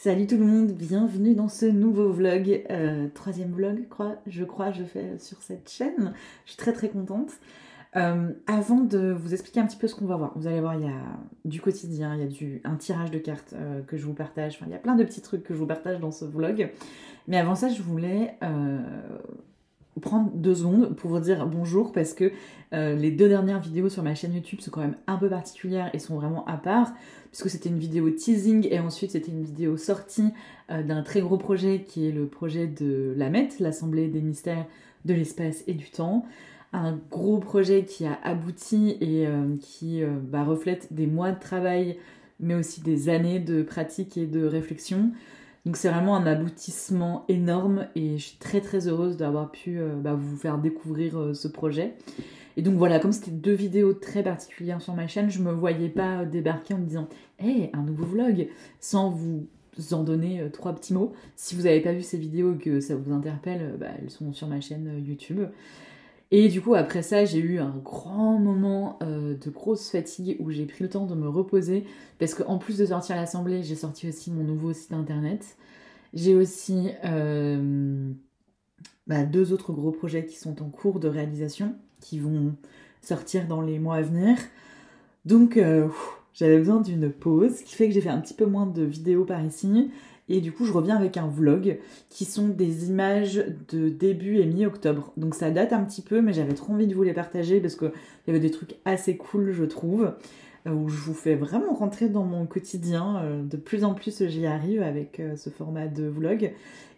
Salut tout le monde, bienvenue dans ce nouveau vlog, troisième vlog je crois, je fais sur cette chaîne. Je suis très contente. Avant de vous expliquer un petit peu ce qu'on va voir, vous allez voir, il y a du quotidien, il y a un tirage de cartes que je vous partage, enfin il y a plein de petits trucs que je vous partage dans ce vlog. Mais avant ça, je voulais prendre 2 secondes pour vous dire bonjour parce que les 2 dernières vidéos sur ma chaîne YouTube sont quand même un peu particulières et sont vraiment à part, puisque c'était une vidéo teasing et ensuite c'était une vidéo sortie d'un très gros projet qui est le projet de l'AMET, l'Assemblée des mystères de l'espace et du temps. Un gros projet qui a abouti et qui reflète des mois de travail mais aussi des années de pratique et de réflexion. Donc c'est vraiment un aboutissement énorme et je suis très heureuse d'avoir pu vous faire découvrir ce projet. Et donc voilà, comme c'était 2 vidéos très particulières sur ma chaîne, je me voyais pas débarquer en me disant « Hey, un nouveau vlog !» sans vous en donner 3 petits mots. Si vous n'avez pas vu ces vidéos et que ça vous interpelle, elles sont sur ma chaîne YouTube. Et du coup, après ça, j'ai eu un grand moment de grosse fatigue où j'ai pris le temps de me reposer parce qu'en plus de sortir à l'Assemblée, j'ai sorti aussi mon nouveau site internet. J'ai aussi 2 autres gros projets qui sont en cours de réalisation, qui vont sortir dans les mois à venir. Donc, j'avais besoin d'une pause, ce qui fait que j'ai fait un petit peu moins de vidéos par ici. Et du coup, je reviens avec un vlog qui sont des images de début et mi-octobre. Donc ça date un petit peu, mais j'avais trop envie de vous les partager parce qu'il y avait des trucs assez cool, je trouve, où je vous fais vraiment rentrer dans mon quotidien. De plus en plus, j'y arrive avec ce format de vlog.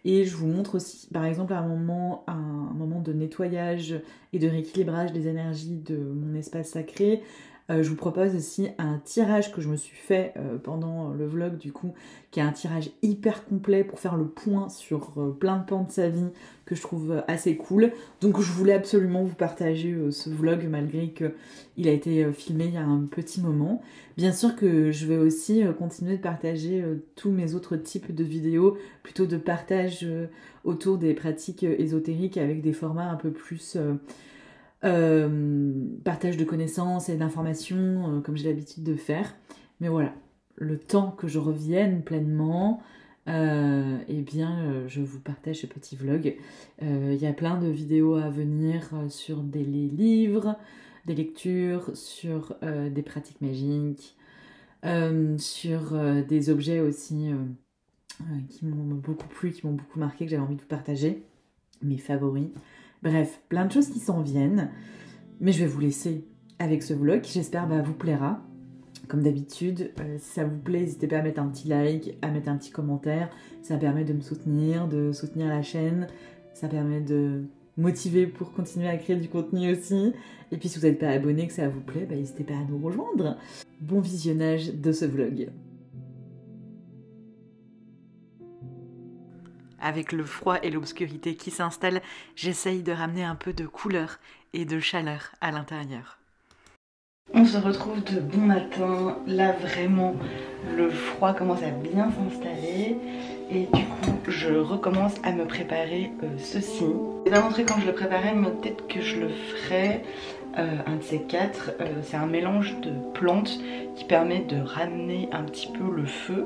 Et je vous montre aussi, par exemple, un moment de nettoyage et de rééquilibrage des énergies de mon espace sacré. Je vous propose aussi un tirage que je me suis fait pendant le vlog du coup, qui est un tirage hyper complet pour faire le point sur plein de pans de sa vie que je trouve assez cool. Donc je voulais absolument vous partager ce vlog malgré qu'il a été filmé il y a un petit moment. Bien sûr que je vais aussi continuer de partager tous mes autres types de vidéos, plutôt de partage autour des pratiques ésotériques avec des formats un peu plus... partage de connaissances et d'informations comme j'ai l'habitude de faire. Mais voilà, le temps que je revienne pleinement, je vous partage ce petit vlog. Il y a plein de vidéos à venir sur des livres, des lectures, sur des pratiques magiques, sur des objets aussi qui m'ont beaucoup plu, qui m'ont beaucoup marqué, que j'avais envie de vous partager, mes favoris. Bref, plein de choses qui s'en viennent, mais je vais vous laisser avec ce vlog qui j'espère vous plaira. Comme d'habitude, si ça vous plaît, n'hésitez pas à mettre un petit like, à mettre un petit commentaire. Ça permet de me soutenir, de soutenir la chaîne. Ça permet de motiver pour continuer à créer du contenu aussi. Et puis si vous n'êtes pas abonné, que ça vous plaît, n'hésitez pas à nous rejoindre. Bon visionnage de ce vlog. Avec le froid et l'obscurité qui s'installent, j'essaye de ramener un peu de couleur et de chaleur à l'intérieur. On se retrouve de bon matin. Là, vraiment, le froid commence à bien s'installer. Et du coup, je recommence à me préparer ceci. Je vais pas montrer quand je le préparais, mais peut-être que je le ferai un de ces 4. C'est un mélange de plantes qui permet de ramener un petit peu le feu.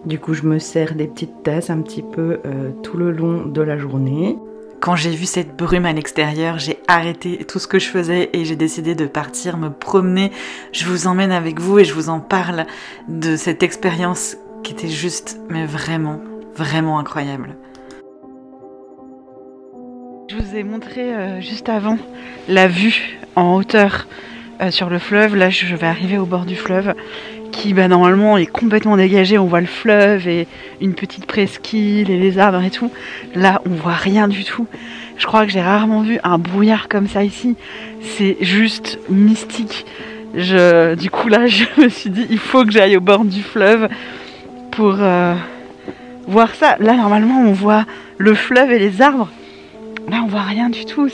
Du coup, je me sers des petites tasses un petit peu tout le long de la journée. Quand j'ai vu cette brume à l'extérieur, j'ai arrêté tout ce que je faisais et j'ai décidé de partir me promener. Je vous emmène avec vous et je vous en parle de cette expérience qui était juste, mais vraiment incroyable. Je vous ai montré juste avant la vue en hauteur sur le fleuve. Là, je vais arriver au bord du fleuve qui normalement est complètement dégagé. On voit le fleuve et une petite presqu'île et les arbres et tout. Là, on voit rien du tout. Je crois que j'ai rarement vu un brouillard comme ça ici. C'est juste mystique. Du coup, là, je me suis dit, il faut que j'aille au bord du fleuve pour voir ça. Là, normalement, on voit le fleuve et les arbres. Là, on voit rien du tout.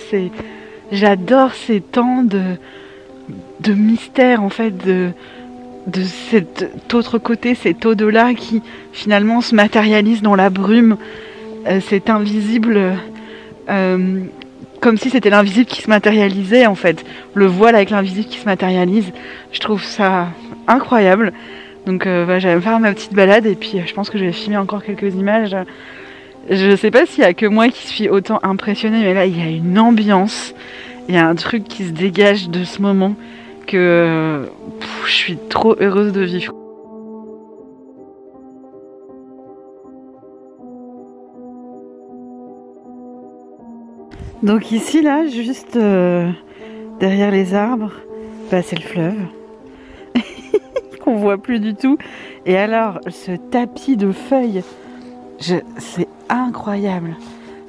J'adore ces temps de mystère, en fait, de cet autre côté, cet au-delà qui finalement se matérialise dans la brume, cet invisible, comme si c'était l'invisible qui se matérialisait en fait, le voile avec l'invisible qui se matérialise. Je trouve ça incroyable. Donc j'allais me faire ma petite balade et puis je pense que je vais filmer encore quelques images. Je sais pas s'il y a que moi qui suis autant impressionnée, mais là il y a une ambiance, il y a un truc qui se dégage de ce moment que je suis trop heureuse de vivre. Donc ici là, juste derrière les arbres, bah, c'est le fleuve. Qu'on voit plus du tout. Et alors, ce tapis de feuilles, c'est incroyable.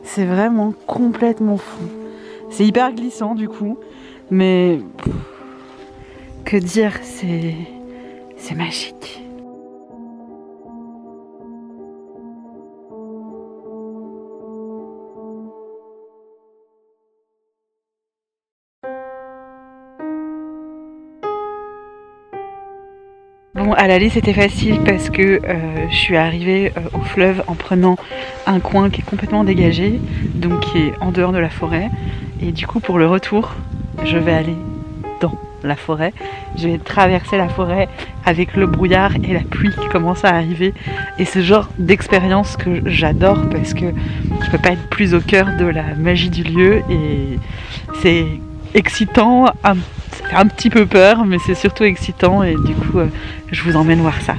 C'est vraiment complètement fou. C'est hyper glissant du coup, mais que dire, c'est magique. Bon, à l'aller c'était facile parce que je suis arrivée au fleuve en prenant un coin qui est complètement dégagé, donc qui est en dehors de la forêt. Et du coup pour le retour, je vais aller dans la forêt. Je vais traverser la forêt avec le brouillard et la pluie qui commence à arriver. Et ce genre d'expérience que j'adore parce que je peux pas être plus au cœur de la magie du lieu et c'est excitant, ça fait un petit peu peur, mais c'est surtout excitant et du coup je vous emmène voir ça.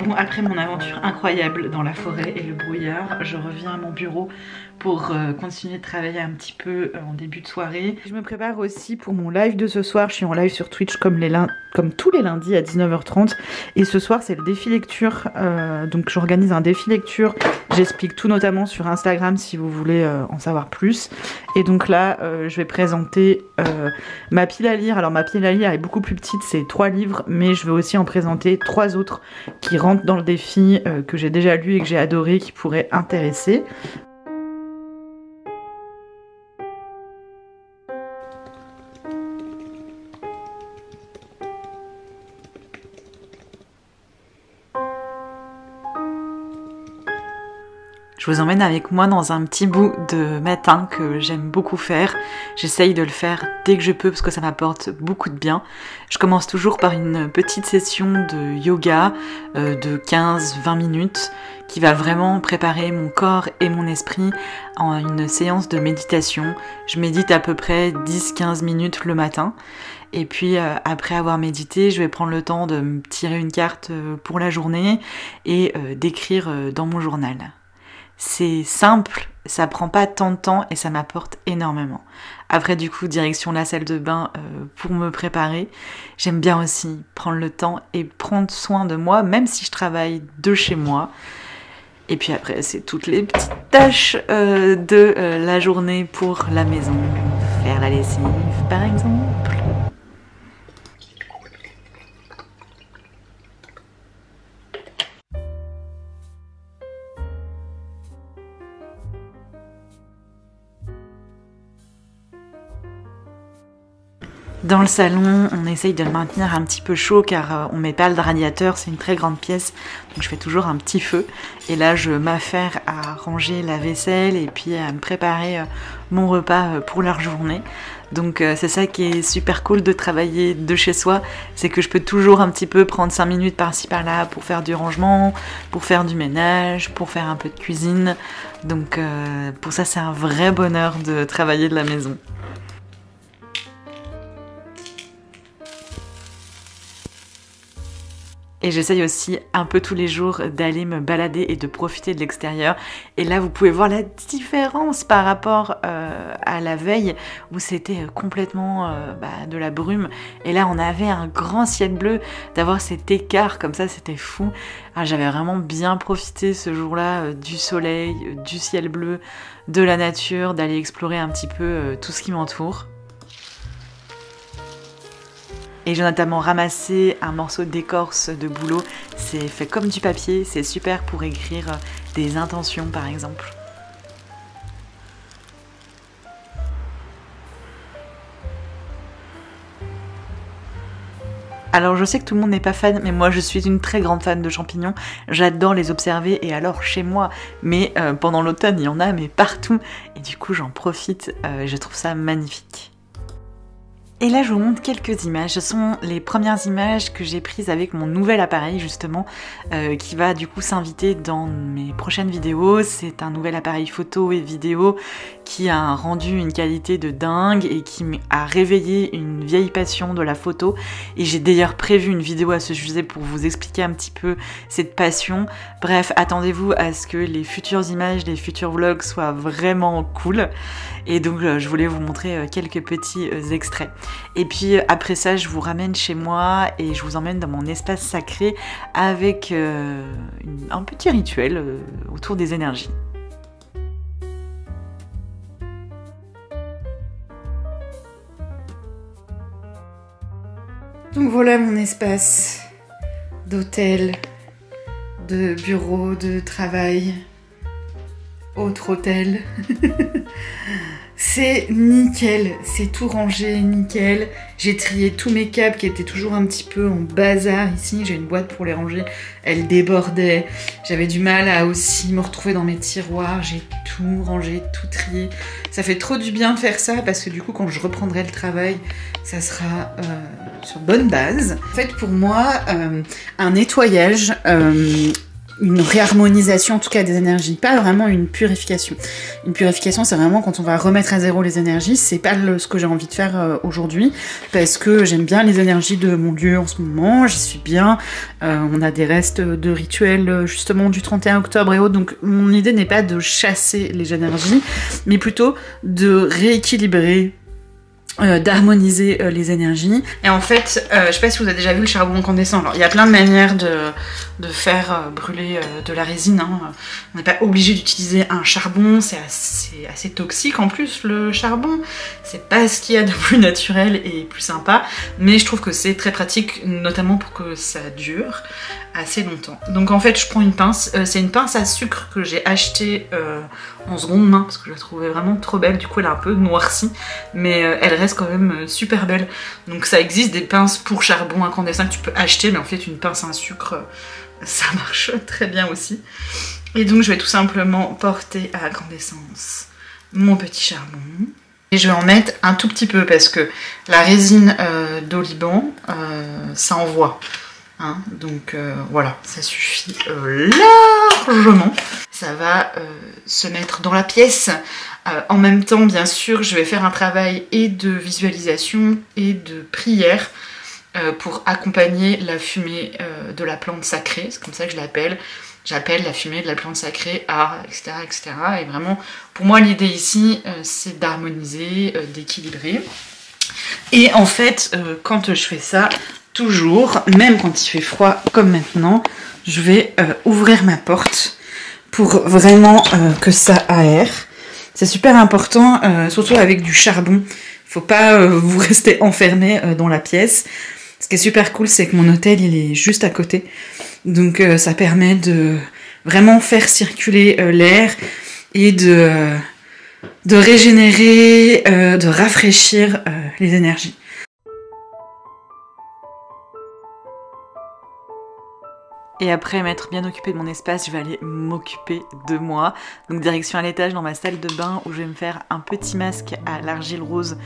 Bon, après mon aventure incroyable dans la forêt et le brouillard, je reviens à mon bureau pour continuer de travailler un petit peu en début de soirée. Je me prépare aussi pour mon live de ce soir. Je suis en live sur Twitch comme tous les lundis à 19h30. Et ce soir, c'est le défi lecture. Donc j'organise un défi lecture. J'explique tout notamment sur Instagram si vous voulez en savoir plus. Et donc là, je vais présenter ma pile à lire. Alors ma pile à lire est beaucoup plus petite, c'est 3 livres. Mais je vais aussi en présenter 3 autres qui rentrent dans le défi, que j'ai déjà lu et que j'ai adoré, qui pourraient intéresser. Je vous emmène avec moi dans un petit bout de matin que j'aime beaucoup faire. J'essaye de le faire dès que je peux parce que ça m'apporte beaucoup de bien. Je commence toujours par une petite session de yoga de 15-20 minutes qui va vraiment préparer mon corps et mon esprit en une séance de méditation. Je médite à peu près 10-15 minutes le matin. Et puis après avoir médité, je vais prendre le temps de me tirer une carte pour la journée et d'écrire dans mon journal. C'est simple, ça prend pas tant de temps et ça m'apporte énormément. Après du coup, direction la salle de bain pour me préparer. J'aime bien aussi prendre le temps et prendre soin de moi, même si je travaille de chez moi. Et puis après, c'est toutes les petites tâches de la journée pour la maison. Faire la lessive, par exemple. Dans le salon, on essaye de le maintenir un petit peu chaud car on met pas le radiateur, c'est une très grande pièce, donc je fais toujours un petit feu. Et là, je m'affaire à ranger la vaisselle et puis à me préparer mon repas pour la journée. Donc c'est ça qui est super cool de travailler de chez soi, c'est que je peux toujours un petit peu prendre 5 minutes par-ci par-là pour faire du rangement, pour faire du ménage, pour faire un peu de cuisine. Donc pour ça, c'est un vrai bonheur de travailler de la maison. Et j'essaye aussi un peu tous les jours d'aller me balader et de profiter de l'extérieur. Et là, vous pouvez voir la différence par rapport à la veille où c'était complètement de la brume. Et là, on avait un grand ciel bleu. D'avoir cet écart comme ça, c'était fou. J'avais vraiment bien profité ce jour-là du soleil, du ciel bleu, de la nature, d'aller explorer un petit peu tout ce qui m'entoure. Et j'ai notamment ramassé un morceau d'écorce de bouleau. C'est fait comme du papier, c'est super pour écrire des intentions par exemple. Alors je sais que tout le monde n'est pas fan, mais moi je suis une très grande fan de champignons. J'adore les observer et alors chez moi, mais pendant l'automne il y en a mais partout et du coup j'en profite, je trouve ça magnifique. Et là je vous montre quelques images, ce sont les premières images que j'ai prises avec mon nouvel appareil justement, qui va du coup s'inviter dans mes prochaines vidéos. C'est un nouvel appareil photo et vidéo qui a rendu une qualité de dingue et qui a réveillé une vieille passion de la photo. Et j'ai d'ailleurs prévu une vidéo à ce sujet pour vous expliquer un petit peu cette passion. Bref, attendez-vous à ce que les futures images, les futurs vlogs soient vraiment cool. Et donc je voulais vous montrer quelques petits extraits. Et puis après ça, je vous ramène chez moi et je vous emmène dans mon espace sacré avec un petit rituel autour des énergies. Donc voilà mon espace d'hôtel, de bureau, de travail, autre hôtel. C'est nickel, c'est tout rangé, nickel. J'ai trié tous mes câbles qui étaient toujours un petit peu en bazar ici. J'ai une boîte pour les ranger, elle débordait. J'avais du mal à aussi me retrouver dans mes tiroirs. J'ai tout rangé, tout trié. Ça fait trop du bien de faire ça parce que du coup quand je reprendrai le travail, ça sera sur bonne base. En fait pour moi, un nettoyage... une réharmonisation en tout cas des énergies, pas vraiment une purification. Une purification c'est vraiment quand on va remettre à zéro les énergies, c'est pas ce que j'ai envie de faire aujourd'hui, parce que j'aime bien les énergies de mon lieu en ce moment, j'y suis bien, on a des restes de rituels justement du 31 octobre et autres, donc mon idée n'est pas de chasser les énergies, mais plutôt de rééquilibrer, d'harmoniser les énergies. Et en fait, je sais pas si vous avez déjà vu le charbon incandescent. Alors, il y a plein de manières de faire brûler de la résine. Hein. On n'est pas obligé d'utiliser un charbon, c'est assez toxique en plus le charbon. C'est pas ce qu'il y a de plus naturel et plus sympa, mais je trouve que c'est très pratique, notamment pour que ça dure assez longtemps. Donc en fait, je prends une pince. C'est une pince à sucre que j'ai achetée en seconde main parce que je la trouvais vraiment trop belle. Du coup, elle est un peu noircie, mais elle reste quand même super belle. Donc ça existe des pinces pour charbon incandescent que tu peux acheter, mais en fait une pince à sucre ça marche très bien aussi. Et donc je vais tout simplement porter à incandescence mon petit charbon et je vais en mettre un tout petit peu parce que la résine d'oliban ça envoie. Hein, donc voilà, ça suffit largement. Ça va se mettre dans la pièce. En même temps, bien sûr, je vais faire un travail et de visualisation et de prière pour accompagner la fumée de la plante sacrée. C'est comme ça que je l'appelle. J'appelle la fumée de la plante sacrée à, etc., etc. Et vraiment, pour moi, l'idée ici, c'est d'harmoniser, d'équilibrer. Et en fait, quand je fais ça, toujours, même quand il fait froid comme maintenant, je vais ouvrir ma porte pour vraiment que ça aère. C'est super important, surtout avec du charbon. Faut pas vous rester enfermé dans la pièce. Ce qui est super cool, c'est que mon hôtel, il est juste à côté. Donc ça permet de vraiment faire circuler l'air et de régénérer, de rafraîchir les énergies. Et après m'être bien occupée de mon espace, je vais aller m'occuper de moi. Donc direction à l'étage dans ma salle de bain où je vais me faire un petit masque à l'argile rose.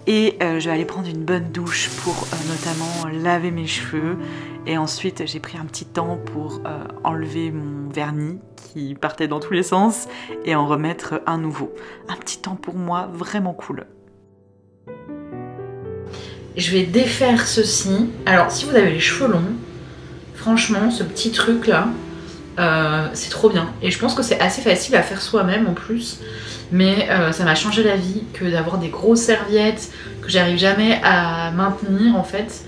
Et je vais aller prendre une bonne douche pour notamment laver mes cheveux. Et ensuite j'ai pris un petit temps pour enlever mon vernis qui partait dans tous les sens et en remettre un nouveau. Un petit temps pour moi vraiment cool. Je vais défaire ceci. Alors si vous avez les cheveux longs, franchement, ce petit truc là, c'est trop bien. Et je pense que c'est assez facile à faire soi-même en plus. Mais ça m'a changé la vie que d'avoir des grosses serviettes que j'arrive jamais à maintenir en fait.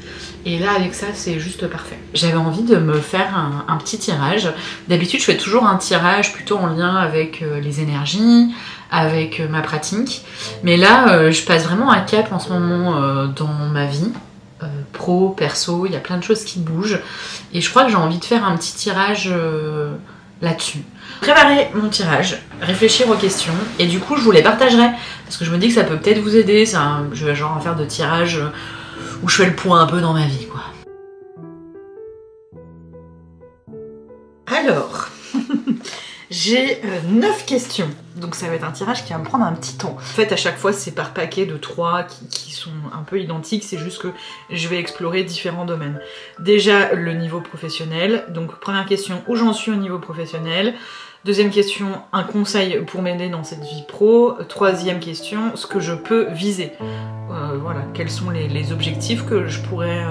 Et là avec ça c'est juste parfait. J'avais envie de me faire un petit tirage. D'habitude je fais toujours un tirage plutôt en lien avec les énergies, avec ma pratique. Mais là je passe vraiment un cap en ce moment dans ma vie. Pro, perso, il y a plein de choses qui bougent et je crois que j'ai envie de faire un petit tirage là-dessus. Préparer mon tirage, réfléchir aux questions et du coup je vous les partagerai parce que je me dis que ça peut peut-être vous aider. Je vais genre en faire de tirage où je fais le point un peu dans ma vie quoi. J'ai 9 questions, donc ça va être un tirage qui va me prendre un petit temps. En fait, à chaque fois, c'est par paquet de 3 qui sont un peu identiques, c'est juste que je vais explorer différents domaines. Déjà, le niveau professionnel. Donc, première question, où j'en suis au niveau professionnel. Deuxième question, un conseil pour m'aider dans cette vie pro. Troisième question, ce que je peux viser. Voilà, quels sont les objectifs que je pourrais...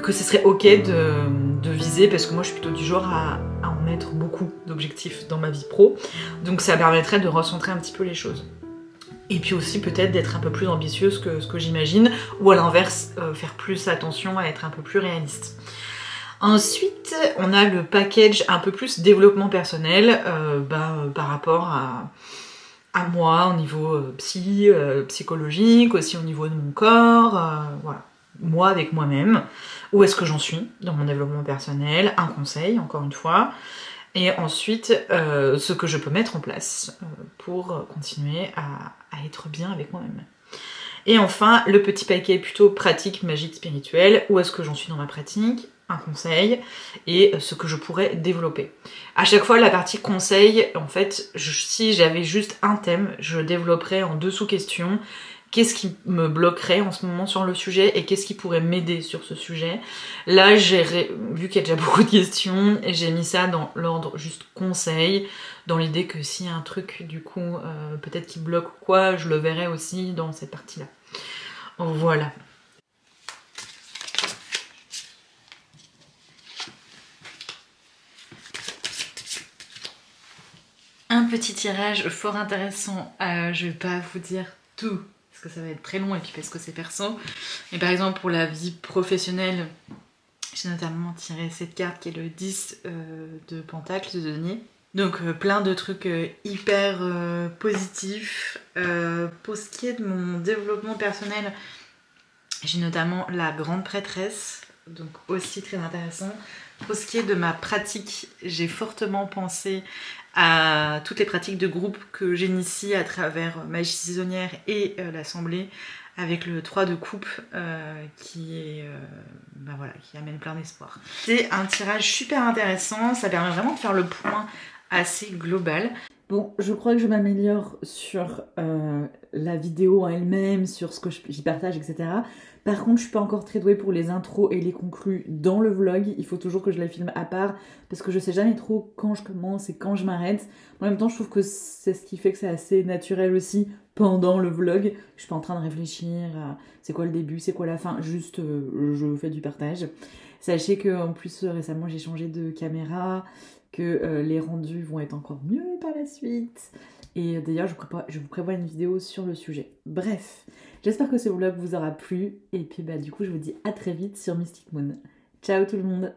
que ce serait ok de viser, parce que moi je suis plutôt du genre à en mettre beaucoup d'objectifs dans ma vie pro. Donc ça permettrait de recentrer un petit peu les choses. Et puis aussi peut-être d'être un peu plus ambitieuse que ce que j'imagine, ou à l'inverse, faire plus attention à être un peu plus réaliste. Ensuite, on a le package un peu plus développement personnel par rapport à moi au niveau psychologique, aussi au niveau de mon corps, voilà. Moi avec moi-même, où est-ce que j'en suis dans mon développement personnel, un conseil encore une fois, et ensuite ce que je peux mettre en place pour continuer à être bien avec moi-même. Et enfin, le petit paquet plutôt pratique, magique, spirituel, où est-ce que j'en suis dans ma pratique, un conseil, et ce que je pourrais développer. À chaque fois, la partie conseil, en fait, si j'avais juste un thème, je développerais en 2 sous-questions. Qu'est-ce qui me bloquerait en ce moment sur le sujet et qu'est-ce qui pourrait m'aider sur ce sujet. Là, vu qu'il y a déjà beaucoup de questions, j'ai mis ça dans l'ordre juste conseil, dans l'idée que s'il y a un truc, du coup, peut-être qui bloque ou quoi, je le verrai aussi dans cette partie-là. Voilà. Un petit tirage fort intéressant, je vais pas vous dire tout, parce que ça va être très long et puis parce que c'est perso. Mais par exemple pour la vie professionnelle, j'ai notamment tiré cette carte qui est le 10 de Pentacle, de denier. Donc plein de trucs hyper positifs. Pour ce qui est de mon développement personnel, j'ai notamment la grande prêtresse, donc aussi très intéressant. Pour ce qui est de ma pratique, j'ai fortement pensé à toutes les pratiques de groupe que j'initie à travers Magie Saisonnière et l'Assemblée, avec le 3 de coupe qui amène plein d'espoir. C'est un tirage super intéressant, ça permet vraiment de faire le point assez global. Bon, je crois que je m'améliore sur la vidéo en elle-même, sur ce que j'y partage, etc. Par contre, je suis pas encore très douée pour les intros et les conclus dans le vlog. Il faut toujours que je les filme à part, parce que je sais jamais trop quand je commence et quand je m'arrête. En même temps, je trouve que c'est ce qui fait que c'est assez naturel aussi pendant le vlog. Je suis pas en train de réfléchir à c'est quoi le début, c'est quoi la fin, juste je fais du partage. Sachez que en plus récemment j'ai changé de caméra, que les rendus vont être encore mieux par la suite. Et d'ailleurs, je vous prévois une vidéo sur le sujet. Bref, j'espère que ce vlog vous aura plu. Et puis du coup, je vous dis à très vite sur Mystic Moon. Ciao tout le monde!